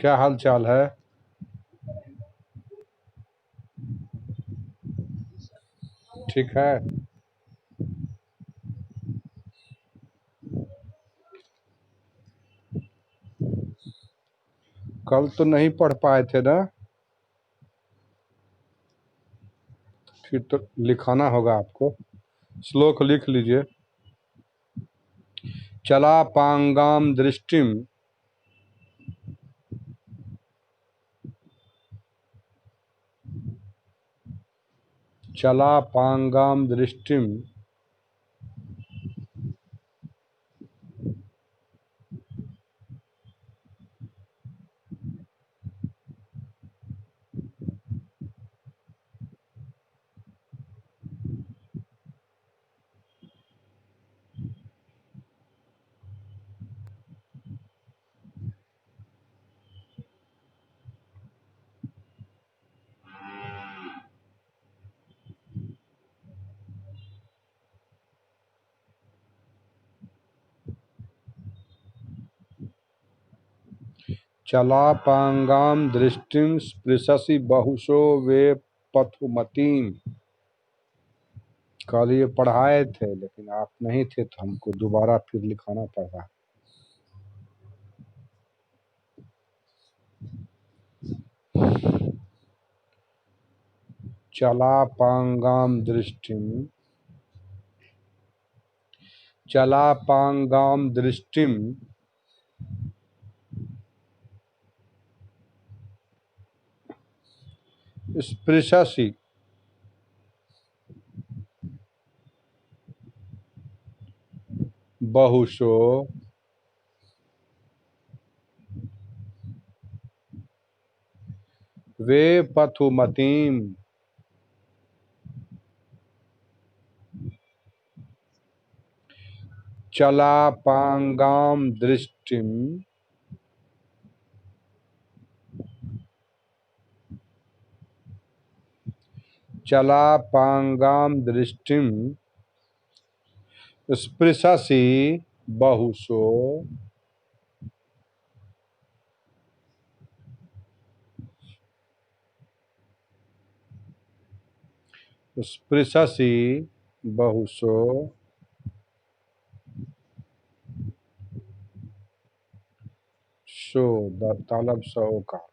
क्या हाल चाल है? ठीक है। कल तो नहीं पढ़ पाए थे ना? फिर तो लिखाना होगा आपको। श्लोक लिख लीजिए। चला पांगाम दृष्टिम। चला पांगाम दृष्टिम। चला पांगाम दृष्टिम स्पृशसि बहुशो वे पथुमतीम। कल ये पढ़ाए थे लेकिन आप नहीं थे तो हमको दोबारा फिर लिखाना पड़ा। चला पांगाम दृष्टिम। चला पांगाम दृष्टिम स्पृशसि बहुशो वे पथुमतीम। चला पांगाम दृष्टिम चला पांगाम दृष्टिम स्पृशसि बहुशो स्पृशसि बहुशो शो तालब सो का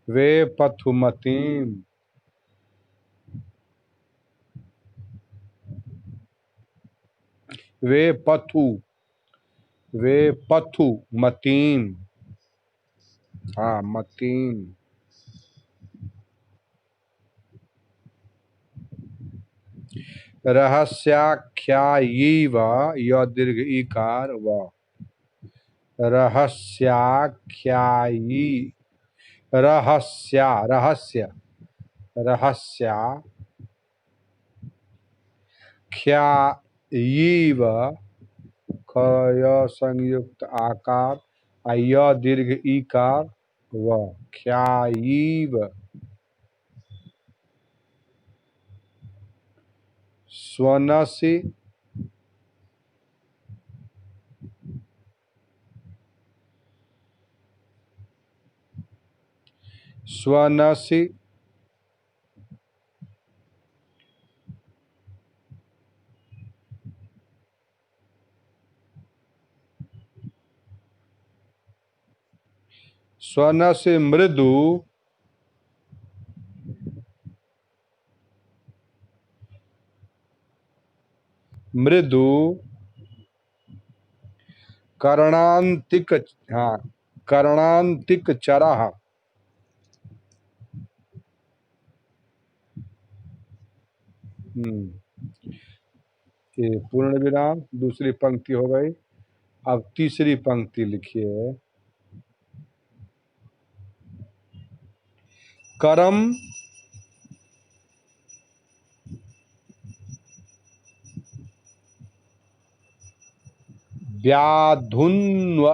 वे पथुमतीम। वे पथु वे पथु मतीम। हाँ मतीम। रहस्याख्यायीव य दीर्घ ईकार व रहस्याख्यायी रहस्य ख्यायीव खय संयुक्त आकार य दीर्घ ईकार व ख्यायीव स्वनसि स्वनसि स्वनसि मृदु मृदु कर्णांतिक। हाँ कर्णांतिक चरः। ये पूर्ण विराम दूसरी पंक्ति हो गई। अब तीसरी पंक्ति लिखिए। करम व्याधुन्व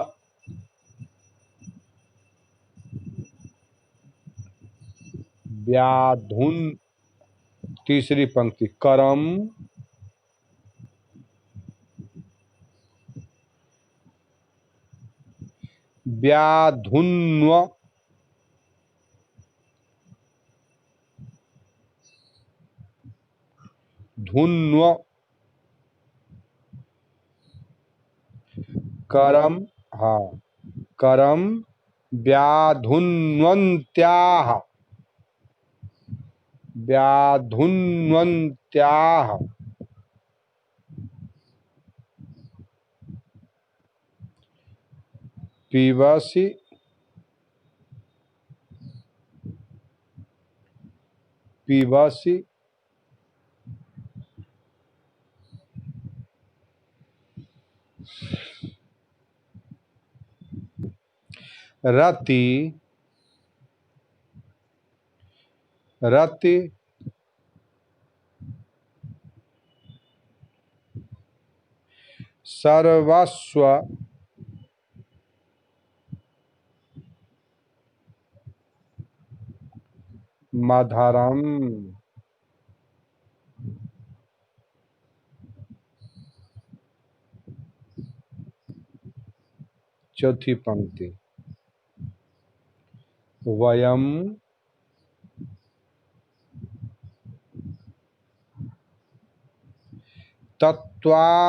व्याधुन। तीसरी पंक्ति करम व्याधुन्व धुन्व करम हाँ करम व्याधुन्वन्त्याः व्याधुन्वन्त्याः पिबसि पिबसि रति रति सर्वस्व मधरम चौथी पंक्ति वयम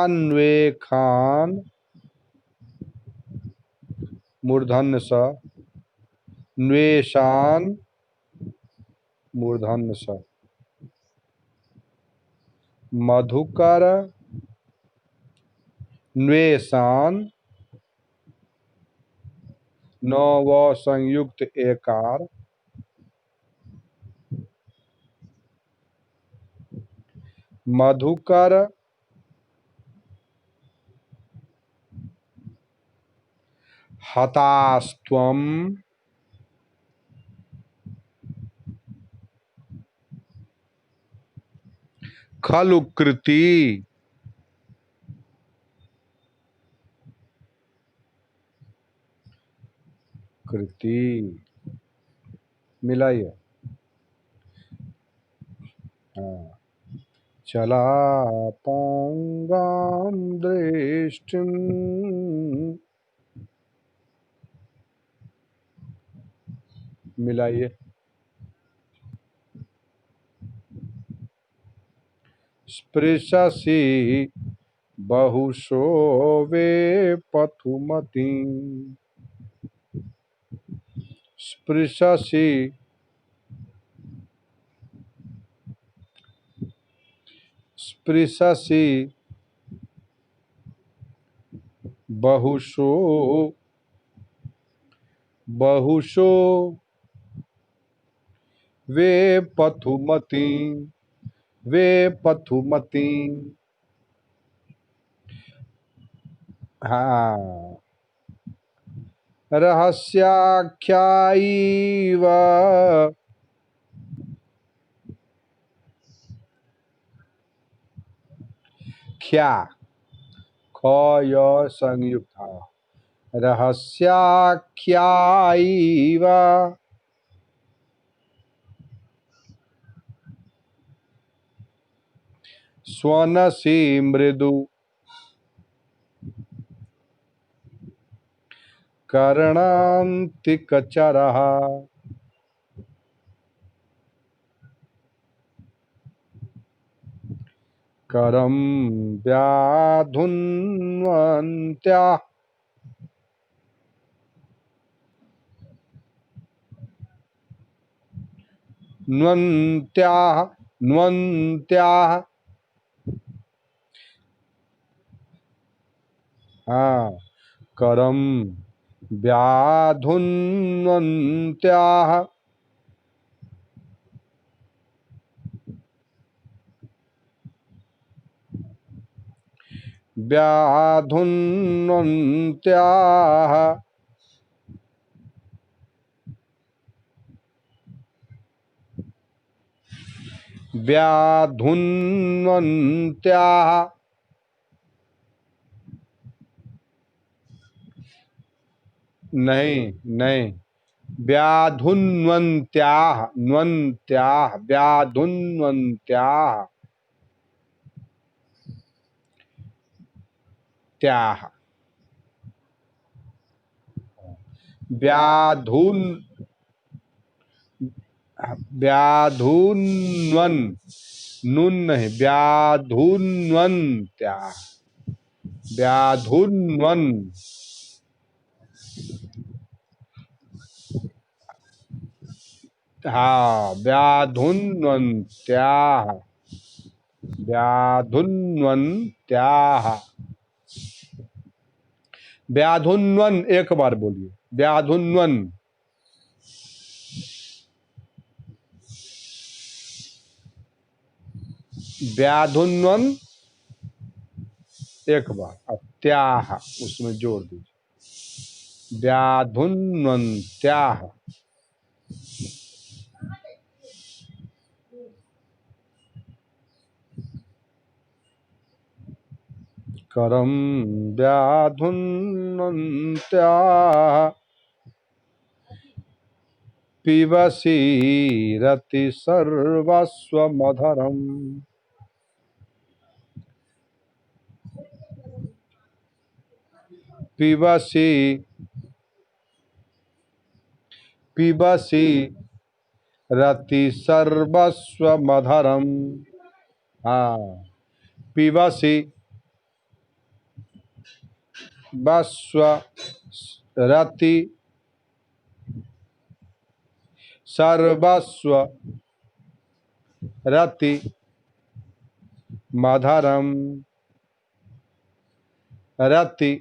तत्त्वान्वेखान मूर्धन्य स न्वेषान मूर्धन्य स मधुकर न्वेषान नव संयुक्त एकार मधुकर हतास्त्वं खलु कृति कृति मिलाइए हाँ चलापांगां दृष्टिं मिलाइए स्पृशसि बहुशो वे पथुमती स्पृशसि स्पृशसि बहुशो बहुशो वे पथुमती वे पथुमती हाँ रहस्याख्यायीव ख्या ख य संयुक्त रहस्याख्यायीव स्वनसि मृदु कर्णान्तिकचरः करं व्याधुन्वन्त्याः न्वन्त्याः न्वन्त्याः हाँ करं व्याधुन्वन्त्याः व्याधुन्वन्त्याः व्याधुन्वन्त्याः नहीं नहीं व्याधुन्वन्त्याः न्वन्त्याः व्याधुन्वन्त्याः त्याः व्याधुन व्याधुन्वन, नुन नहीं, व्याधुन्वन्त्या, व्याधुन्वन। हाँ, व्याधुन्वन्त्याः, व्याधुन्वन्त्याः। व्याधुन्वन एक बार बोलिए, व्याधुन्वन। व्याधुन्वन एक बार, अब त्याह उसमें जोड़ दीजिए, व्याधुन्वन्त्याः। करम व्याधुन्वन्त्याः पिबसि रति सर्वस्वमधरम्। पिबसि पिबसि रति सर्वस्वमधरम्। हाँ, पिबसि बस्व रति सर्वस्व रति मधरम। रति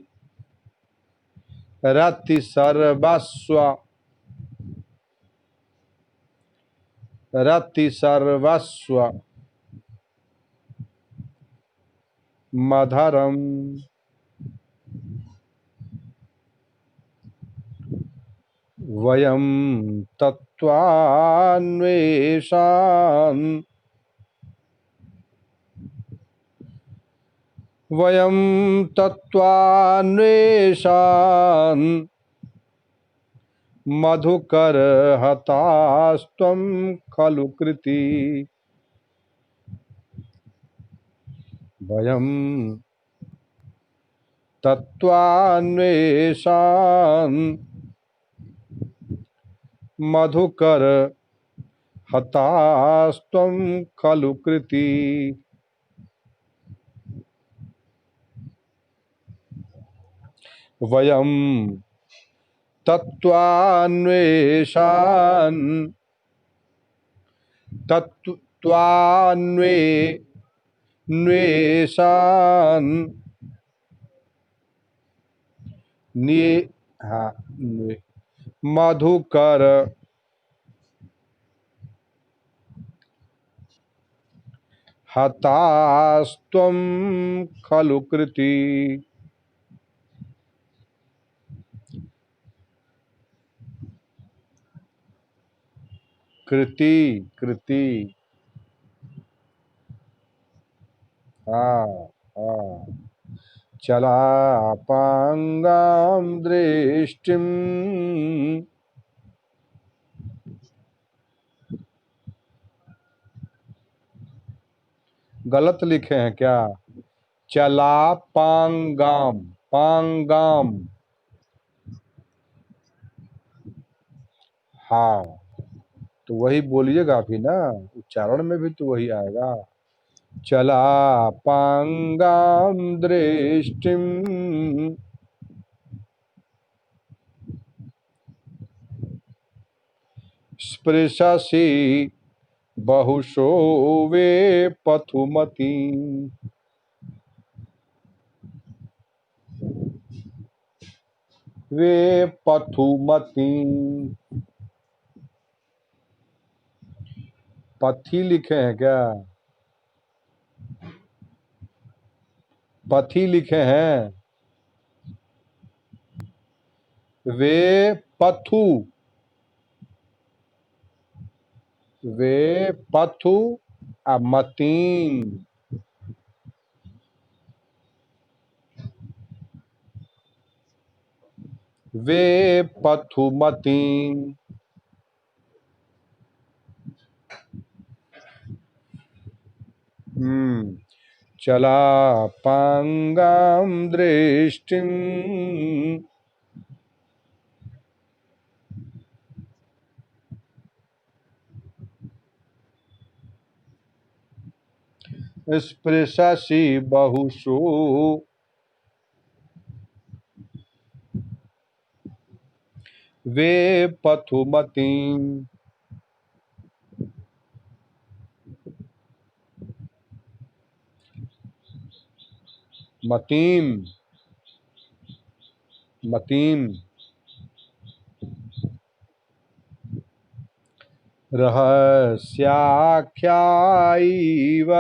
रति सर्वस्व, रति सर्वस्व मधरम। वयं तत्त्वान्वेषान्, वयं तत्त्वान्वेषान् मधुकर हतास्त्वं खलु कृति। वयं तत्त्वान्वेषान् मधुकर हतास्त्वं खलु कृति। वयं तत्त्वान्वेषान्, तत्त्वान्वेषान् हाँ, मधुकर हतास्त्वं खलु कृति। कृति कृति, हाँ हाँ। चलापांगां दृष्टिम, गलत लिखे हैं क्या? चलापांगाम, पांगाम। हाँ, तो वही बोलिएगा भी ना, उच्चारण में भी तो वही आएगा। चलापांगाम दृष्टिम स्पृशसि बहुशो वे पथुमती। वे पथुमती, पथी लिखे हैं क्या? पथी लिखे हैं। वे पथु, वे पथु मतीन। वे पथुमतीन। चलापांगां दृष्टिम स्पृशसि बहुषु वे पथुमतीं मतीं मतीं रहस्याख्यायिव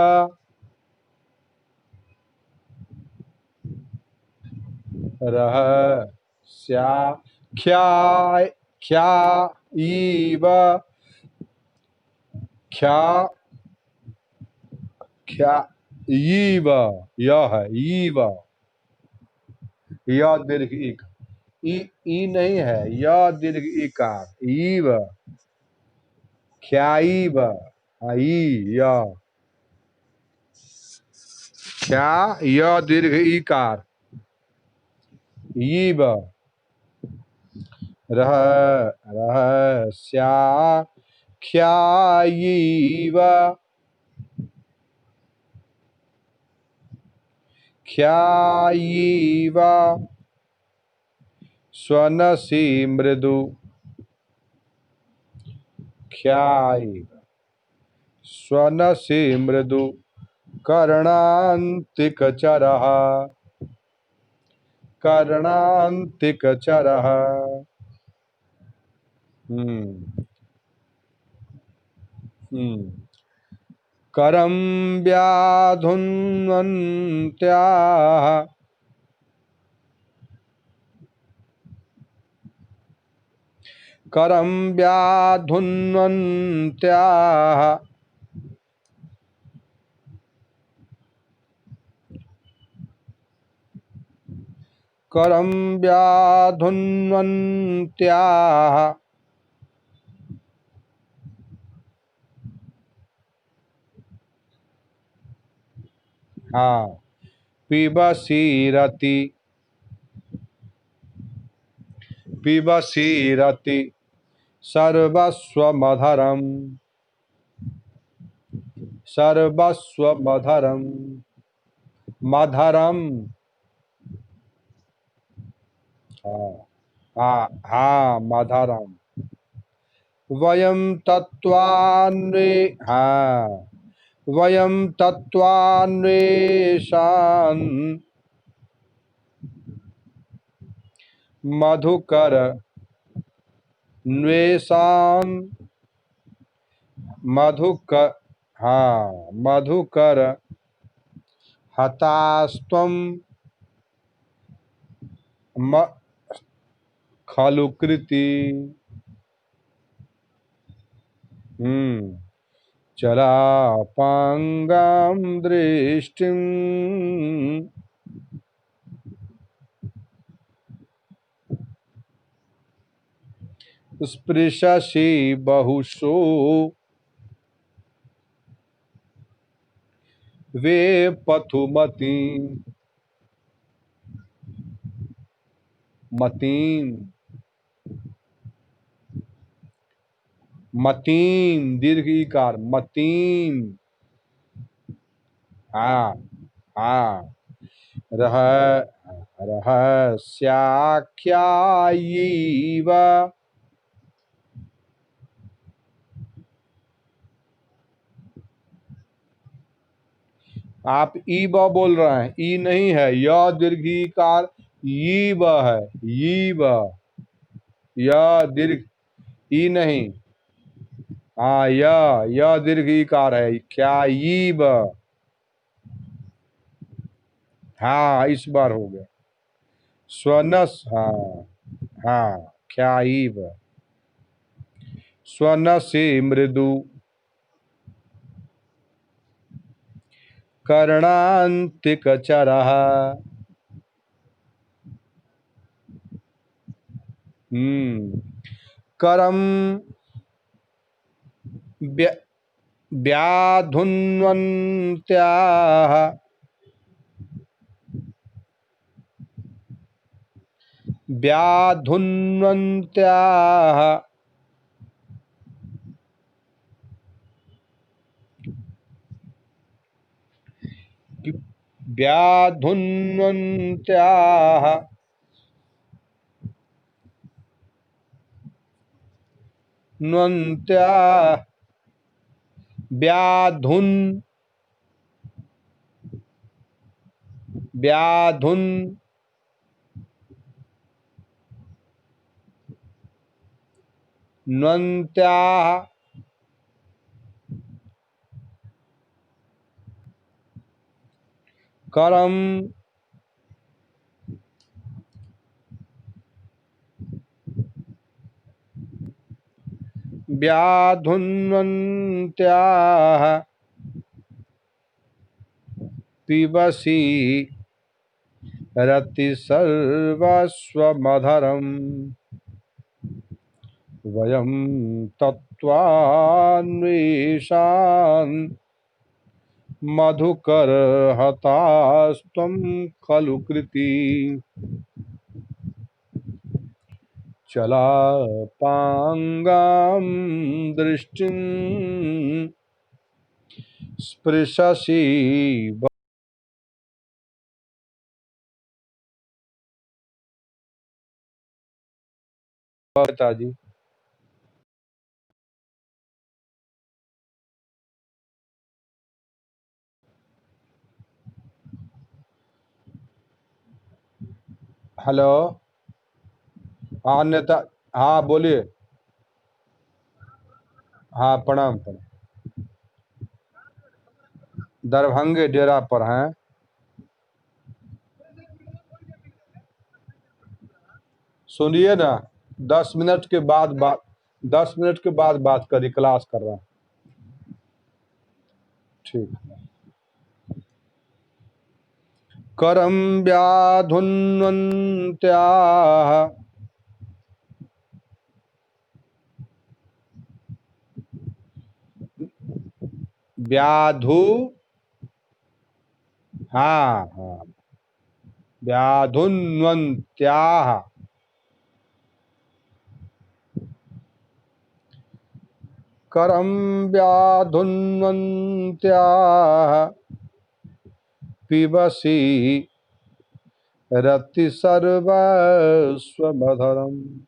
रहस्याख्यायिव ख्या ख्यायिव यह है ईव य दीर्घ इक ई नहीं है य दीर्घ इकार ईव ख्यायिव ई य ख्या य दीर्घ इकार ईव रहस्याख्यायिव ख्यायिव स्वनसि मृदु ख्यायिव स्वनसि मृदु कर्णान्तिकचरः कर्णान्तिकचरः करं व्याधुन्वन्त्याः करं व्याधुन्वन्त्याः करं व्याधुन्वन्त्याः हाँ पिबसीरति पिबसीरति सर्वस्वमधरं सर्वस्वमधरं मधरम हाँ हाँ हाँ मधरम वयं तत्त्वान्वे हाँ वयं तत्त्वान्वेषान् मधुकर अन्वेषान् मधुकर हाँ मधुकर हतास्त्वं खलु कृति चरापांगां दृष्टिं स्पृशसि बहुषु वे पथुमतीं मतीं मतीं दीर्घ इकार मतीं हाँ हाँ रहस्याख्यायिव आप ई ब बोल रहे हैं ई नहीं है य दीर्घिकार ई ब है ई ब य दीर्घ ई नहीं हाँ य दीर्घिकार है क्या ई ब हाँ इस बार हो गया स्वनस हाँ हाँ क्या ई ब स्वनसि मृदु कर्णान्तिकचरः करं व्याधुन्वन्त्याः व्याधुन्वन्त्याः व्याधुन्वन्त्याः न्वन्त्या व्याधुन् व्याधुन् न्वन्त्याः करम व्याधुन्वन्त्याः पिबसि रतिसर्वस्वमधरम् वयं तत्त्वान्वेषान् मधुकरहतास्त्वं खलु कृती चलापाङ्गां दृष्टिं स्पृशसि पिताजी। हेलो। हाँ नेता। हाँ बोलिए। हाँ प्रणाम प्रणाम। दरभंगे डेरा पर हैं। सुनिए ना, 10 मिनट के बाद बात, 10 मिनट के बाद बात करिए, क्लास कर रहा हूँ। ठीक। करम व्याधुन्वन्त्याः व्याधु। हाँ हाँ। व्याधुन्वन्त्याः करम व्याधुन्वन्त्याः पिबसि रतिसर्वस्वमधरम्।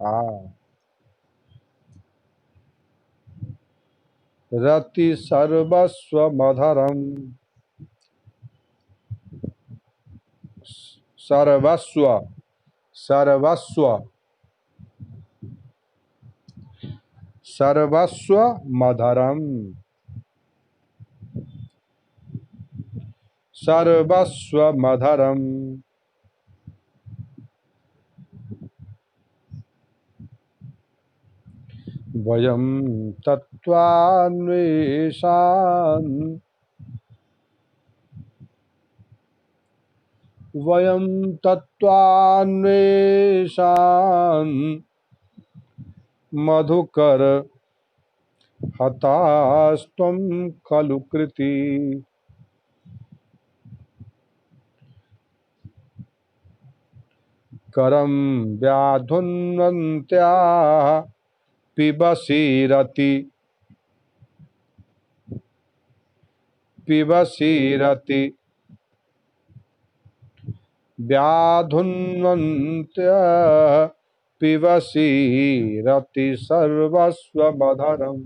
हाँ। रतिसर्वस्वमधरम्। सर्वस्व सर्वस्व सर्वस्व मधरम। सर्वस्व मधरम। वयं तत्त्वान्वेषान् वयं तत्त्वान्वेषान् मधुकर हतास्त्वं खलु कृती करं व्याधुन्वन्त्याः पिबसि रति व्याधुन्वन्त्याः पिबसि रति सर्वस्वमधरम्।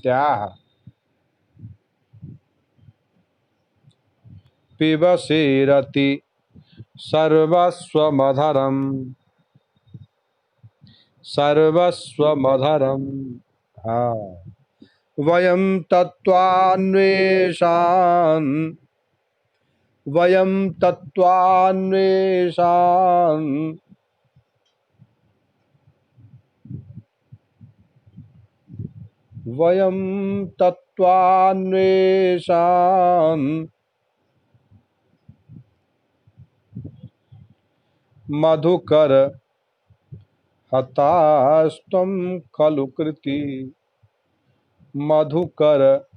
त्याः पिबसि रति सर्वस्वमधरम्। सर्वस्वमधरम्। हाँ। वयं तत्त्वान्वेषान् वयं तत्त्वान्वेषान् वयं तत्त्वान्वेषान् मधुकर हतास्त्वं खलु कृती मधुकर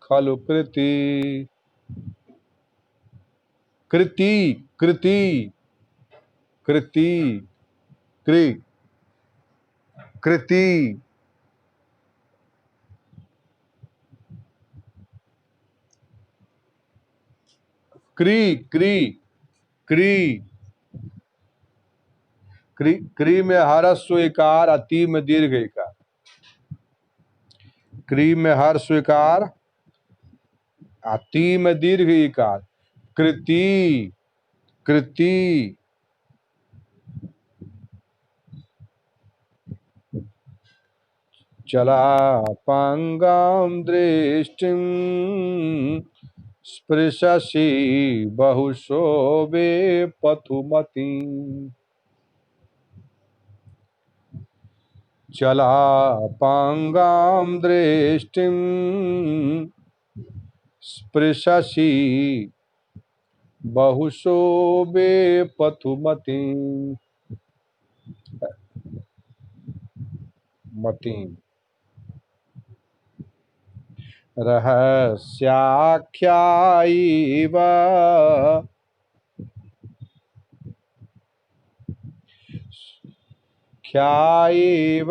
खलु कृती कृति कृति कृति कृ कृति क्री क्री क्री क्री क्री में हर्ष स्वीकार, अति में दीर्घ इकार। क्री में हर्ष स्वीकार, अति में दीर्घ इकार। कृति कृति। चलापांगां दृष्टिं स्पृशसि बहुशोभे पथुमतीम्। चलापांगां दृष्टिं स्पृशसि बहुशोभे पथुमतीम्। मतीम् रहस्याख्यायिव ख्यायिव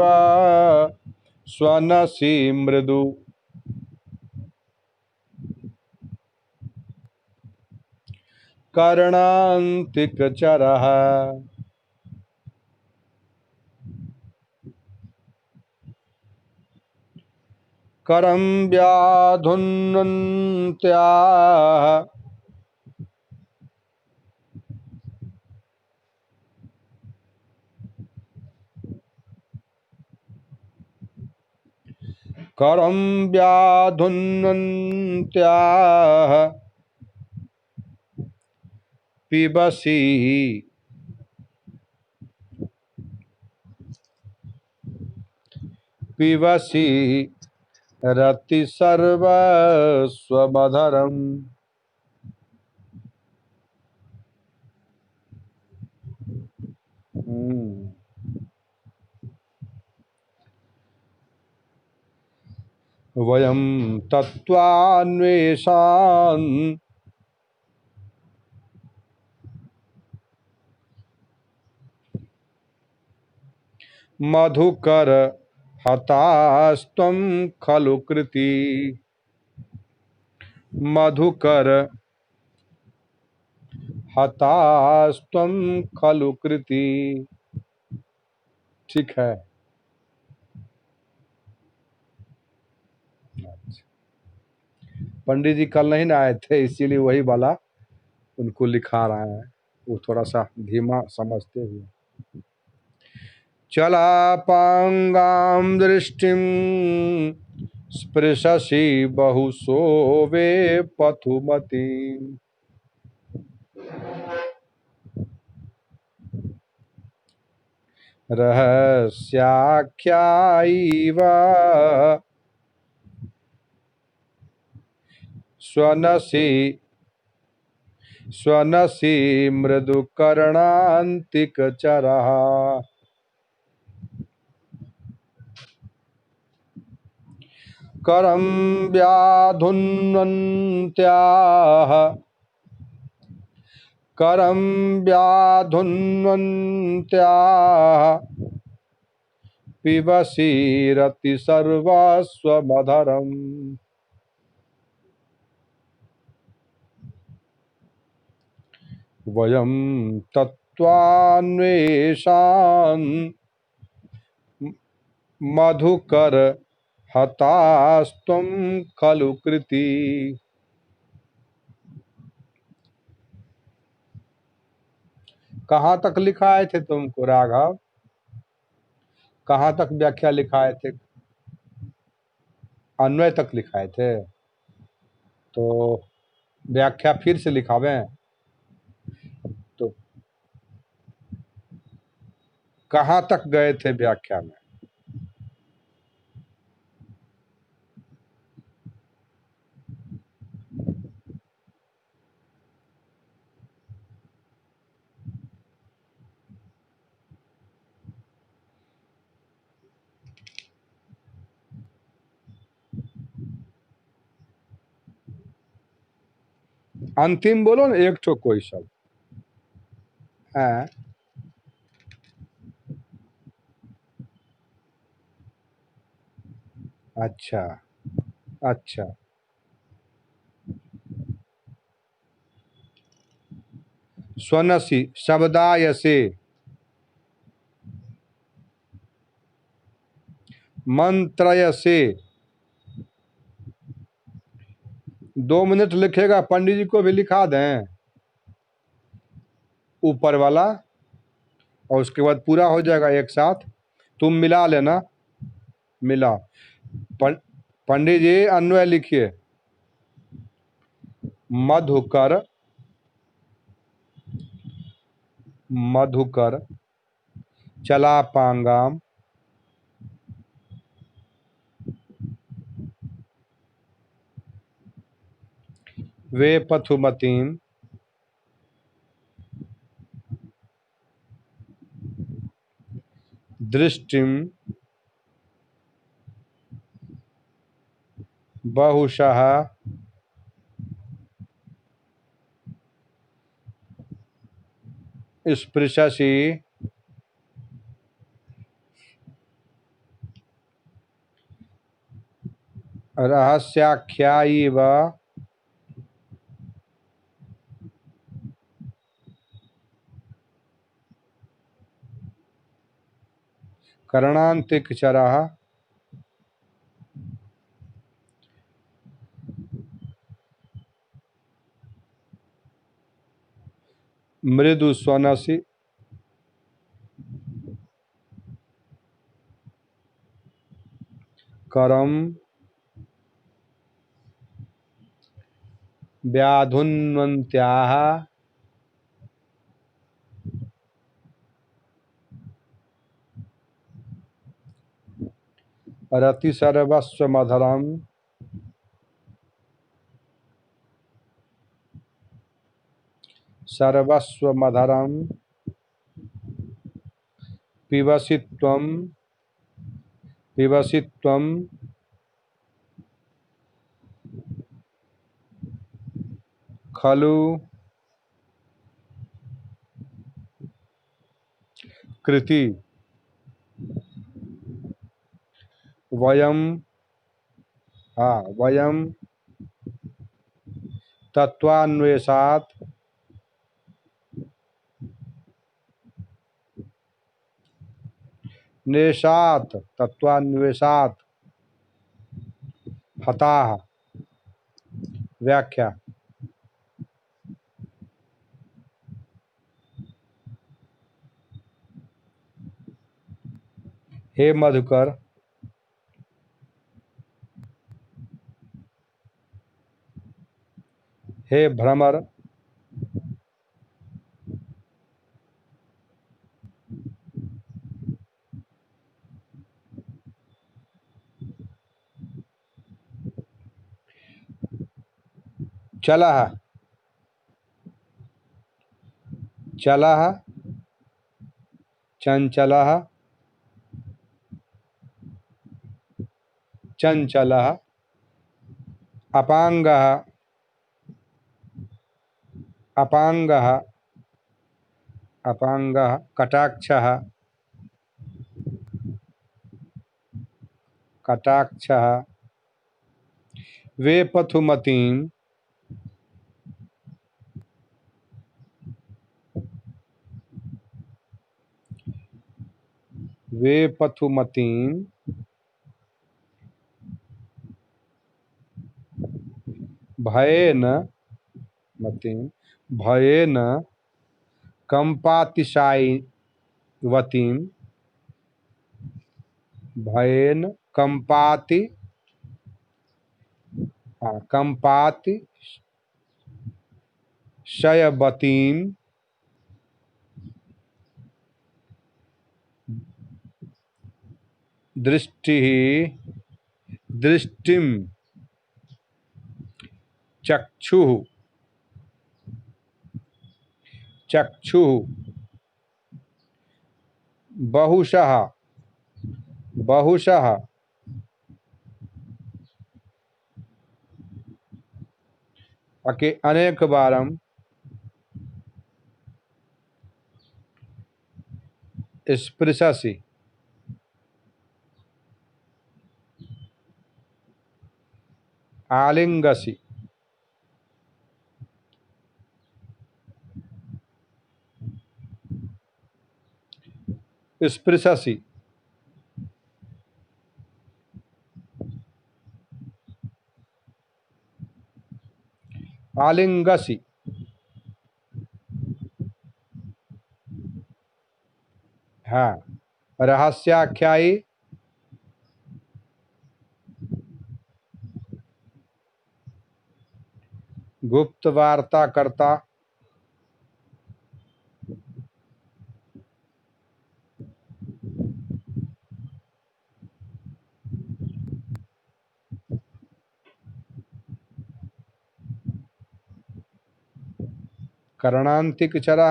स्वनसि मृदु। कर्णान्तिकचरः करं व्याधुन्वन्त्याः करं व्याधुन्वन्त्याः पिबसि पिबसि रति सर्वस्वमधरम्। वयं तत्त्वान्वेषान् मधुकर हतास्त्वं खलु कृति। मधुकर हतास्त्वं खलु कृति। ठीक है। पंडित जी कल नहीं ना आए थे, इसीलिए वही वाला उनको लिखा रहा है, वो थोड़ा सा धीमा समझते हुए। चलापांगां दृष्टिं स्पृशसि बहुशोभे पथुमतीम्। रहस्याख्यायिव स्वनसि मृदुकर्णान्तिकचरः। करं व्याधुन्वन्त्याः करं व्याधुन्वन्त्याः पिबसि रति सर्वस्वमधरम्। वयं तत्त्वान्वेषान् मधुकर हतास्त्वं खलु कृति। कहाँ तक लिखाए थे तुमको राघव? कहाँ तक व्याख्या लिखाए थे? अन्वय तक लिखाए थे, तो व्याख्या फिर से लिखावें? तो कहाँ तक गए थे व्याख्या में? अंतिम बोलो ना, एक ठो कोई शब्द है। अच्छा अच्छा। स्वनसि शब्दायसे मंत्रयसे। 2 मिनट लिखेगा, पंडित जी को भी लिखा दें ऊपर वाला, और उसके बाद पूरा हो जाएगा एक साथ। तुम मिला लेना, मिला। पंडित जी अन्वय लिखिए। मधुकर, मधुकर चला पांगाम, वे पथुमतीम, दृष्टिम बहुशः स्पृशसि रहस्याख्यायिव कर्णान्तिकचरः मृदु स्वनसि करम व्याधुन्वन्त्याः रति सर्वस्वमधुरम् सर्वस्वमधुरम् पिबसि त्वं, पिबसि त्वं खलु कृति वयम, वयम तत्वान्वेषात् नेशात् तत्वान्वेषात् हताः। व्याख्या। हे मधुकर, हे भ्रमर, चलः, चलः चंचलः, चंचलः अपांगः, अपांगः अपांगः कटाक्षः, कटाक्षः वे पथुमतीं, वे पथुमतीं भयेन, मतीं भयेन कंपातिशायिवतीं, भयेन कंपाति, कंपाति शयवतीं दृष्टि, दृष्टिम चक्षुः, चक्षुः बहुशः, बहुशः अनेक बारम स्पृशसि, आलिंगसि, स्पृशसि, आलिंगसि, हाँ, रहस्याख्यायी, गुप्त वार्ता करता, कर्णांतिक चरा,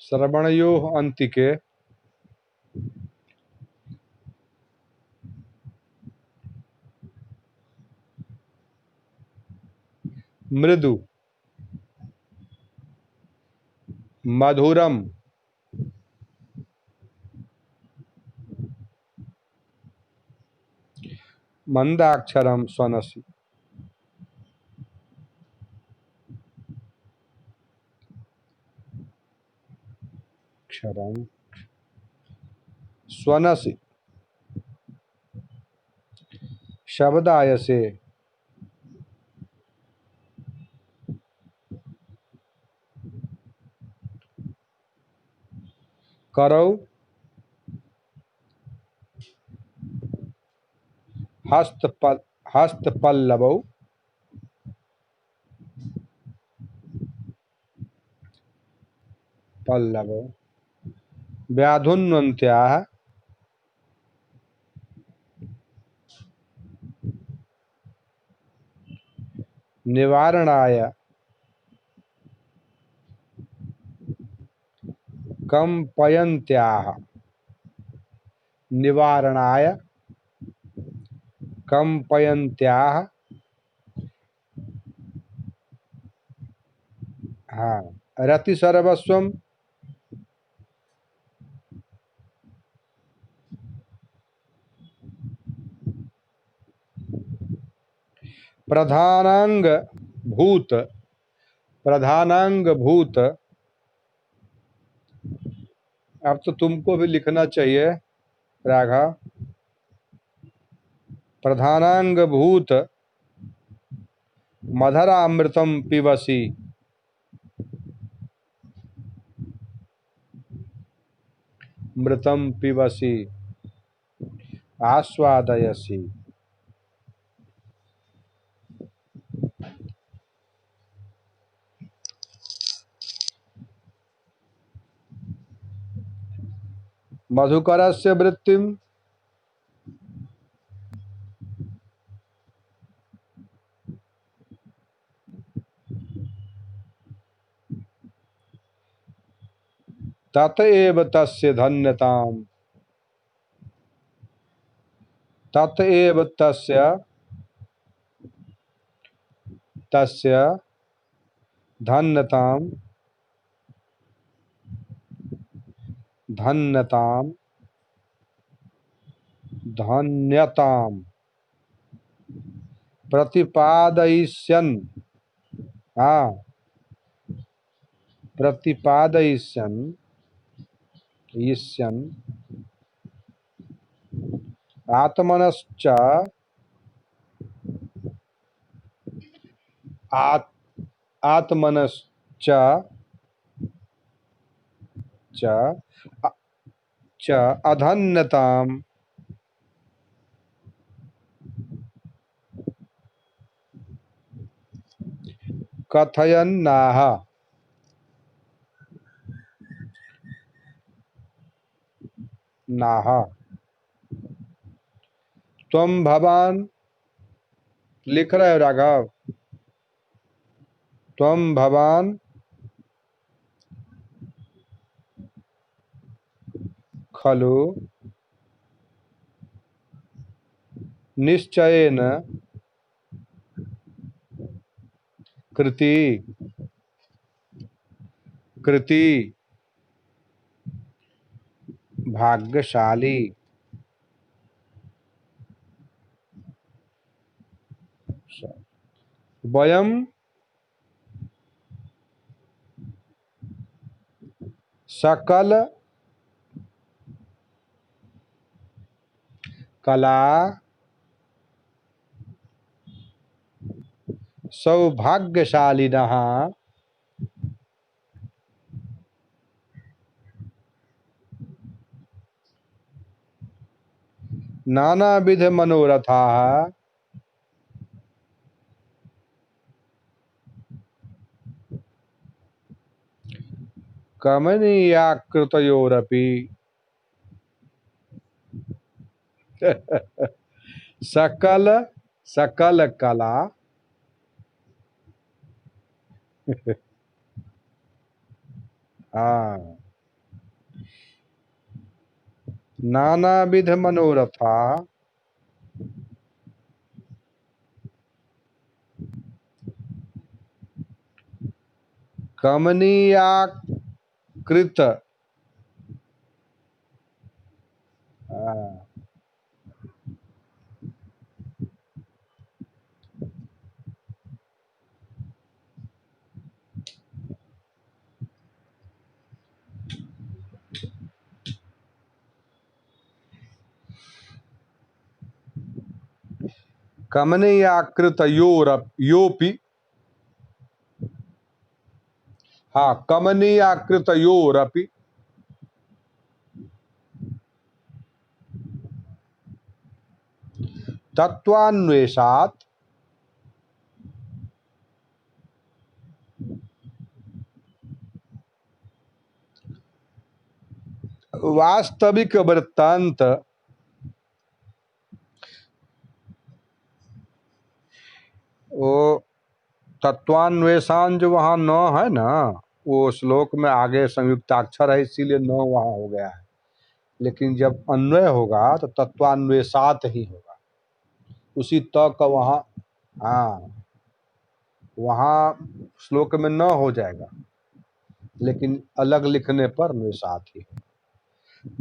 श्रवणयो अंतिके, मृदु, मधुरम, मंदाक्षरम स्वनसि, क्षरम स्वनसि, शब्दायसे, करौ, हस्तपल्लवौ, पल्लवौ, व्याधुन्वन्त्याः, निवारणाय, कंपयन्त्याः, निवारणाय, कंपयन्त्याः, हाँ, रति सर्वस्वम, प्रधानांग भूत, प्रधानांग भूत। अब तो तुमको भी लिखना चाहिए राघव। प्रधानांग भूत मधुरामृतम पिबसि, मृतम पिबसि, आस्वादयसि। मधुकरस्य वृत्तिम, तत एव तस्य धन्यताम, तत एव तस्य, तस्य धन्यताम, धन्यताम, धन्यताम प्रतिपादयिष्यन्, हाँ, प्रतिपादयिष्यन्, ईष्यन्, आत्मनश्च, आत्मनश्च, च च अधन्यताम, कथयन्नाह, नाह। त्वं भवान, लिख रहे हो राघव, त्वं भवान खलु निश्चयेन कृति, कृति भाग्यशाली, वयम सकल कला सौभाग्यशालिनः नानाविध मनोरथाः कमनीयाकृतयोरपि सकल सकल कला हाँ नानाविध मनोरथा कमनीयाकृत हाँ, कमनीयाकृतयोरपि हाँ कमनीयाकृतयोरपि तत्वान्वेषात् वास्तविक वृत्तांत वो तत्वान्वेषण जो वहाँ न है ना, वो श्लोक में आगे संयुक्ताक्षर है इसीलिए न वहाँ हो गया है, लेकिन जब अन्वय होगा तो तत्वान्वेषात ही होगा, उसी त का वहाँ हाँ वहाँ श्लोक में न हो जाएगा, लेकिन अलग लिखने पर अन्वेषात ही होगा।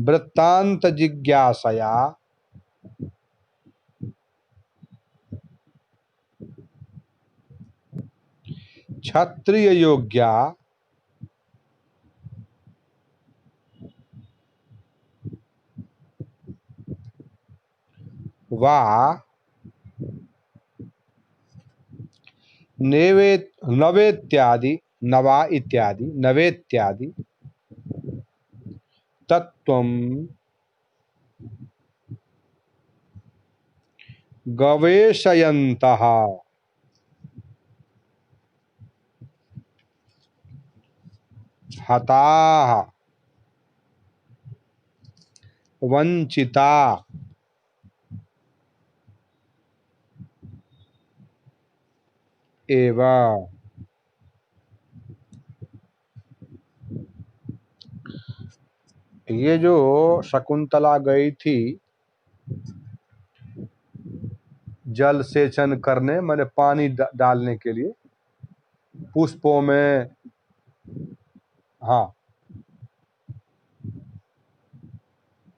वृत्तांत जिज्ञासया क्षत्रिय योग्या वा नवेत्यादि नवा इत्यादि नवेत्यादि तत्त्वं गवेषयन्तः हताः वंचिता एव। ये जो शकुंतला गई थी जल सेचन करने, मैंने पानी डालने के लिए पुष्पों में, हाँ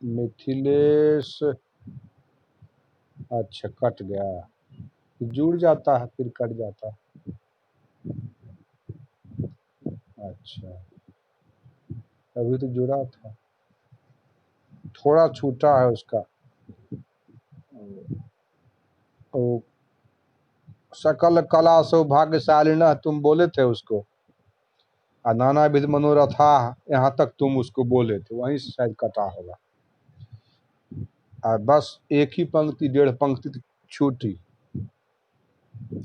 मिथिलेश, अच्छा कट गया, जुड़ जाता है फिर कट जाता है, अच्छा अभी तो जुड़ा था, थोड़ा छूटा है उसका। ओ, सकल कला सौभाग्यशालिना तुम बोले थे उसको, और नानाविध मनोरथा यहाँ तक तुम उसको बोले थे, वहीं से शायद कटा होगा, और बस एक ही पंक्ति डेढ़ पंक्ति छूटी।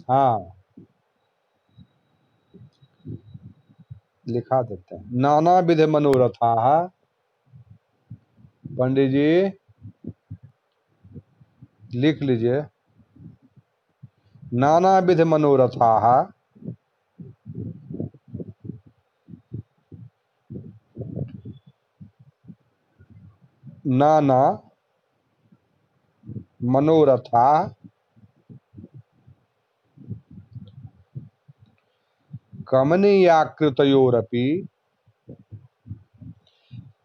हाँ लिखा देते हैं, नानाविध मनोरथा, पंडित जी लिख लीजिए, नानाविध मनोरथा नाना मनोरथा कमनीयाकृतयोरपि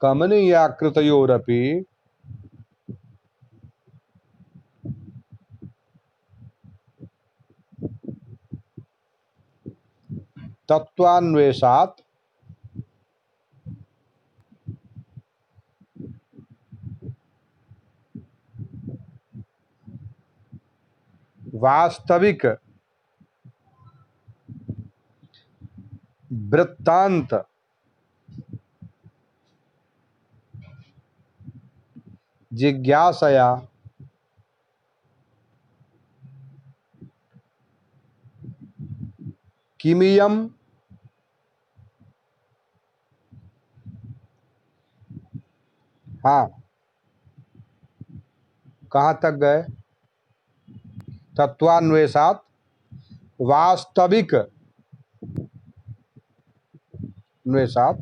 कमनीयाकृतयोरपि तत्वान्वेषात् वास्तविक वृत्तांत जिज्ञासया किमियम हाँ कहाँ तक गए? तत्वान्वेषात् वास्तविक अन्वेषात्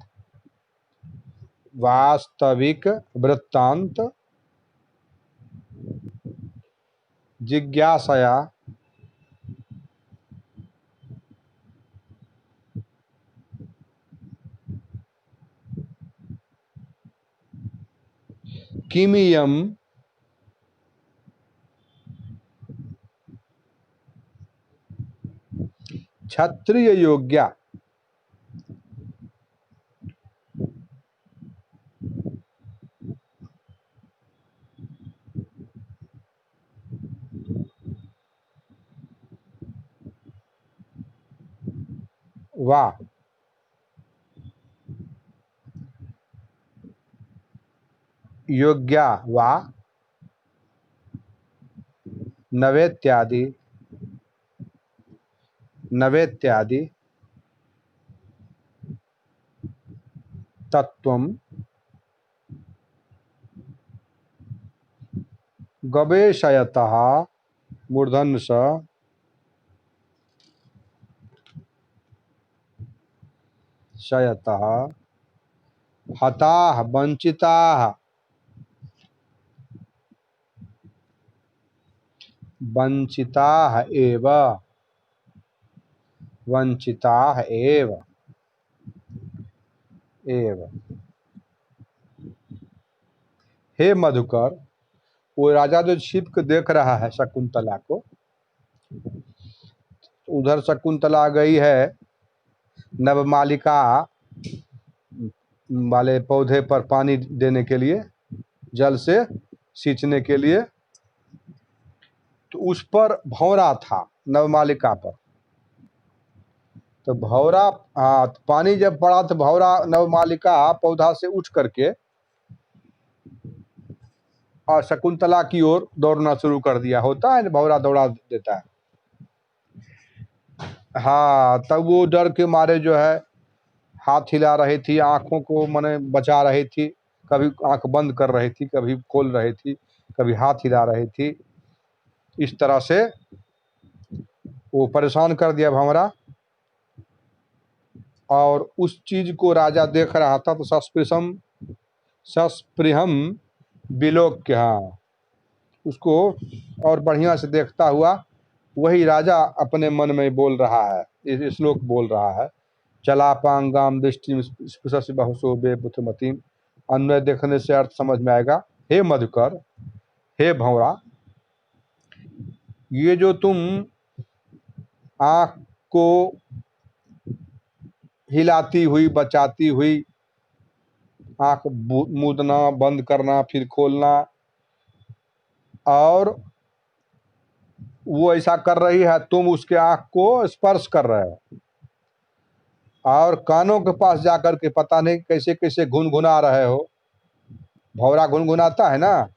वास्तविक वृत्तांत जिज्ञासया किमियम क्षत्रिय योग्या वा योग्या वा नवेत्यादि तत्वम गवेषयतः मूर्धन्य स शयतः हताः वंचिताः वंचिताः एव हे मधुकर, वो राजा जो छिप के देख रहा है शकुंतला को, उधर शकुंतला गई है नवमालिका वाले पौधे पर पानी देने के लिए, जल से सींचने के लिए, तो उस पर भंवरा था नवमालिका पर। तो भंवरा तो पानी जब पड़ा तो भंवरा नवमालिका पौधा से उठ करके और शकुंतला की ओर दौड़ना शुरू कर दिया। होता है भंवरा दौड़ा देता है। हाँ, तब वो डर के मारे जो है हाथ हिला रही थी, आंखों को मने बचा रही थी, कभी आंख बंद कर रही थी, कभी खोल रही थी, कभी हाथ हिला रही थी। इस तरह से वो परेशान कर दिया भंवरा। और उस चीज को राजा देख रहा था तो सस्पृहम विलोक्य, हाँ, उसको और बढ़िया से देखता हुआ वही राजा अपने मन में बोल रहा है, इस श्लोक बोल रहा है, चलापांगाम दृष्टि स्पृशसि बहुसो बेबुद्धमतिम। अन्वय देखने से अर्थ समझ में आएगा। हे मधुकर, हे भंवरा, ये जो तुम आँख को हिलाती हुई, बचाती हुई, आँख मूंदना, बंद करना, फिर खोलना, और वो ऐसा कर रही है, तुम उसके आँख को स्पर्श कर रहे हो और कानों के पास जाकर के पता नहीं कैसे कैसे गुनगुना रहे हो। भंवरा गुनगुनाता है ना,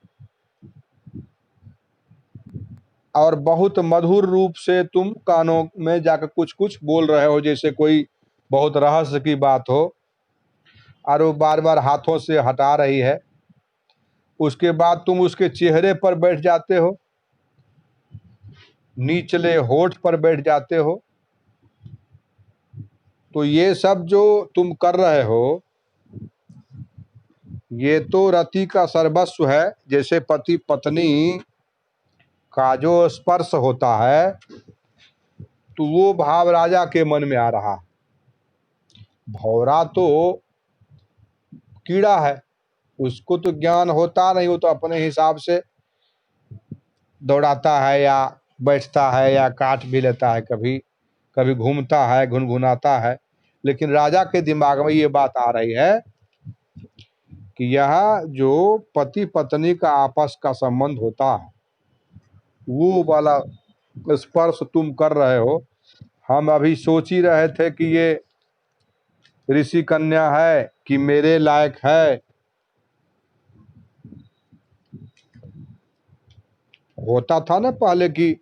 और बहुत मधुर रूप से तुम कानों में जाकर कुछ कुछ बोल रहे हो, जैसे कोई बहुत रहस्य की बात हो, और वो बार बार हाथों से हटा रही है। उसके बाद तुम उसके चेहरे पर बैठ जाते हो, निचले होठ पर बैठ जाते हो। तो ये सब जो तुम कर रहे हो, ये तो रति का सर्वस्व है। जैसे पति पत्नी का जो स्पर्श होता है, तो वो भाव राजा के मन में आ रहा। भंवरा तो कीड़ा है, उसको तो ज्ञान होता नहीं, वो तो अपने हिसाब से दौड़ाता है या बैठता है या काट भी लेता है कभी, कभी घूमता है, गुनगुनाता है। लेकिन राजा के दिमाग में ये बात आ रही है कि यह जो पति पत्नी का आपस का संबंध होता है, वो वाला स्पर्श तुम कर रहे हो। हम अभी सोच ही रहे थे कि ये ऋषि कन्या है कि मेरे लायक है। होता था ना पहले कि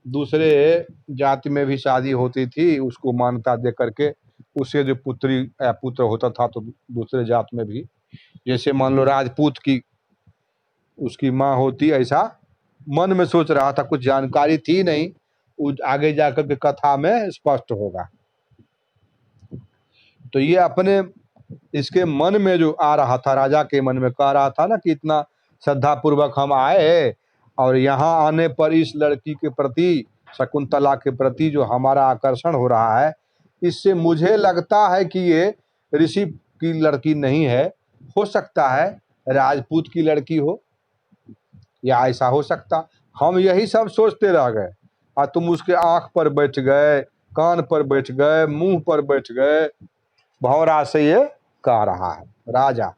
दूसरे जाति में भी शादी होती थी, उसको मान्यता दे करके उससे जो पुत्री या पुत्र होता था, तो दूसरे जात में भी, जैसे मान लो राजपूत की उसकी माँ होती, ऐसा मन में सोच रहा था, कुछ जानकारी थी नहीं, आगे जाकर के कथा में स्पष्ट होगा। तो ये अपने इसके मन में जो आ रहा था, राजा के मन में कह रहा था ना कि इतना श्रद्धा पूर्वक हम आए और यहाँ आने पर इस लड़की के प्रति, शकुंतला के प्रति जो हमारा आकर्षण हो रहा है, इससे मुझे लगता है कि ये ऋषि की लड़की नहीं है, हो सकता है राजपूत की लड़की हो, या ऐसा हो सकता। हम यही सब सोचते रह गए और तुम उसके आंख पर बैठ गए, कान पर बैठ गए, मुंह पर बैठ गए। भौरा से ये कह रहा है राजा।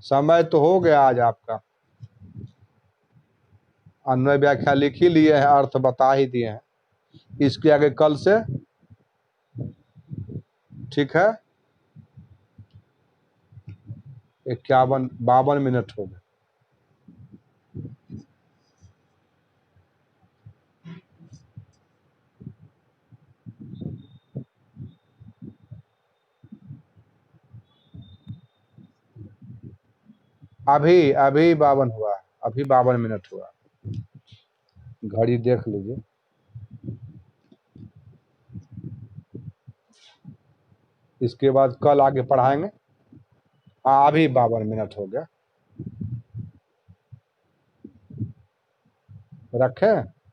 समय तो हो गया आज आपका, अन्वय व्याख्या लिख ही लिए हैं, अर्थ बता ही दिए हैं। इसके आगे कल से ठीक है। 52 मिनट हो गए। अभी अभी 52 हुआ, अभी 52 मिनट हुआ, घड़ी देख लीजिए। इसके बाद कल आगे पढ़ाएंगे। हाँ, अभी 52 मिनट हो गया, रखें।